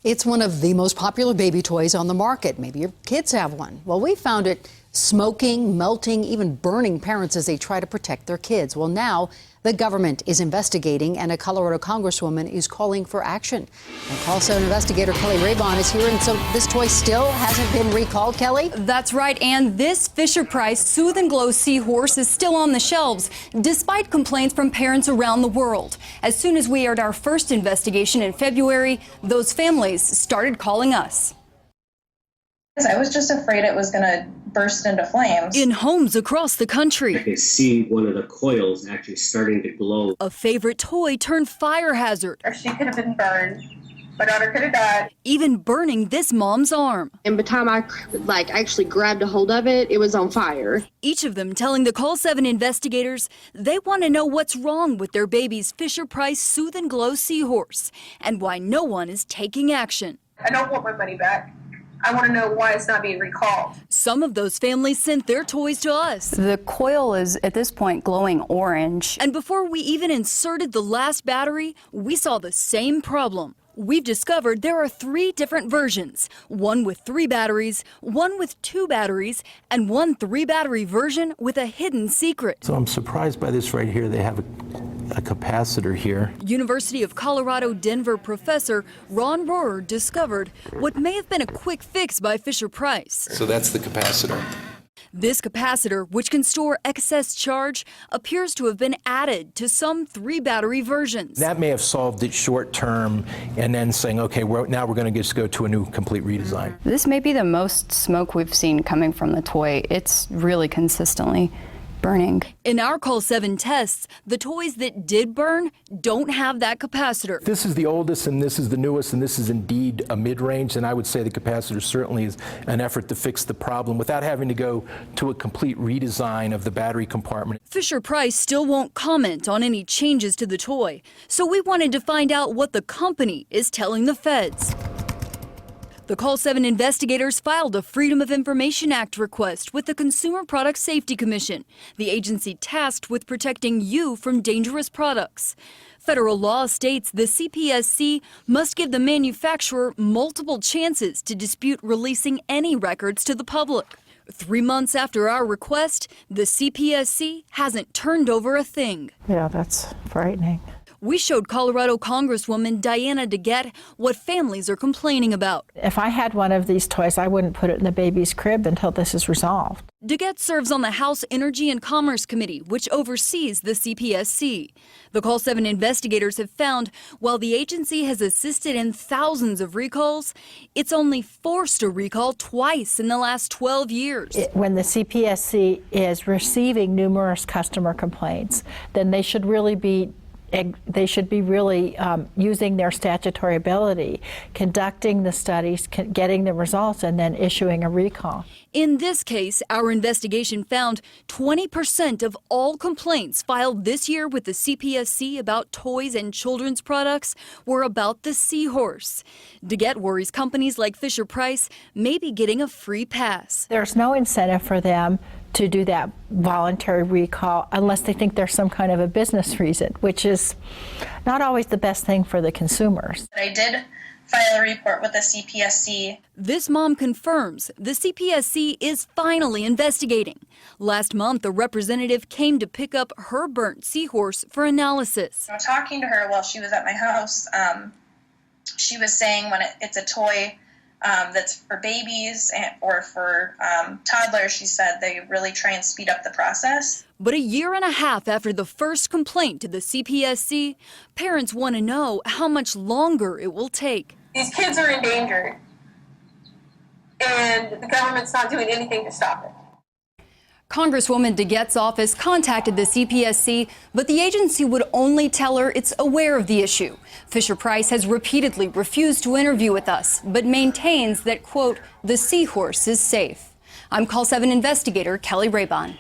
It's one of the most popular baby toys on the market. Maybe your kids have one. Well, we found it smoking, melting, even burning parents as they try to protect their kids. Well, now the government is investigating and a Colorado congresswoman is calling for action. And Call 7 investigator Kelly Raybon is here. And so this toy still hasn't been recalled, Kelly? That's right. And this Fisher-Price Soothe Glow Seahorse is still on the shelves, despite complaints from parents around the world. As soon as we aired our first investigation in February, those families started calling us. I was just afraid it was going to burst into flames. In homes across the country, I could see one of the coils actually starting to glow. a favorite toy turned fire hazard, Or she could have been burned. My daughter could have died. even burning this mom's arm. And by the time I actually grabbed a hold of it, it was on fire. Each of them telling the Call 7 investigators they want to know what's wrong with their baby's Fisher-Price Soothe Glow Seahorse and why no one is taking action. I don't want my money back. I want to know why it's not being recalled. Some of those families sent their toys to us. The coil is at this point glowing orange. And before we even inserted the last battery, we saw the same problem. We've discovered there are 3 different versions, one with 3 batteries, one with 2 batteries, and one 3-battery version with a hidden secret. So I'm surprised by this right here. They have a capacitor here. University of Colorado Denver professor Ron Rohrer discovered what may have been a quick fix by Fisher-Price. So that's the capacitor. This capacitor, which can store excess charge, appears to have been added to some 3-battery versions. That may have solved it short term, and then saying, okay, now we're going to just go to a new complete redesign. This may be the most smoke we've seen coming from the toy. It's really consistently burning. In our Call 7 tests, the toys that did burn don't have that capacitor. This is the oldest, and this is the newest, and this is indeed a mid-range, and I would say the capacitor certainly is an effort to fix the problem without having to go to a complete redesign of the battery compartment. Fisher-Price still won't comment on any changes to the toy, so we wanted to find out what the company is telling the feds. The Call 7 investigators filed a Freedom of Information Act request with the Consumer Product Safety Commission, the agency tasked with protecting you from dangerous products. Federal law states the CPSC must give the manufacturer multiple chances to dispute releasing any records to the public. 3 months after our request, the CPSC hasn't turned over a thing. Yeah, that's frightening. We showed Colorado Congresswoman Diana DeGette what families are complaining about. If I had one of these toys, I wouldn't put it in the baby's crib until this is resolved. DeGette serves on the House Energy and Commerce Committee, which oversees the CPSC. The Call 7 investigators have found while the agency has assisted in thousands of recalls, it's only forced a recall twice in the last 12 years. When the CPSC is receiving numerous customer complaints, then they should really be using their statutory ability, conducting the studies, getting the results, and then issuing a recall. In this case, our investigation found 20% of all complaints filed this year with the CPSC about toys and children's products were about the Seahorse. DeGette worries companies like Fisher-Price may be getting a free pass. There's no incentive for them to do that voluntary recall unless they think there's some kind of a business reason, which is not always the best thing for the consumers. I did file a report with the CPSC. This mom confirms the CPSC is finally investigating. Last month, a representative came to pick up her burnt Seahorse for analysis. Talking to her while she was at my house, she was saying when it's a toy that's for babies or for toddlers, she said they really try and speed up the process. But a year and a half after the first complaint to the CPSC, parents want to know how much longer it will take. These kids are endangered, and the government's not doing anything to stop it. Congresswoman DeGette's office contacted the CPSC, but the agency would only tell her it's aware of the issue. Fisher-Price has repeatedly refused to interview with us, but maintains that, quote, the Seahorse is safe. I'm Call 7 investigator Kelly Raybon.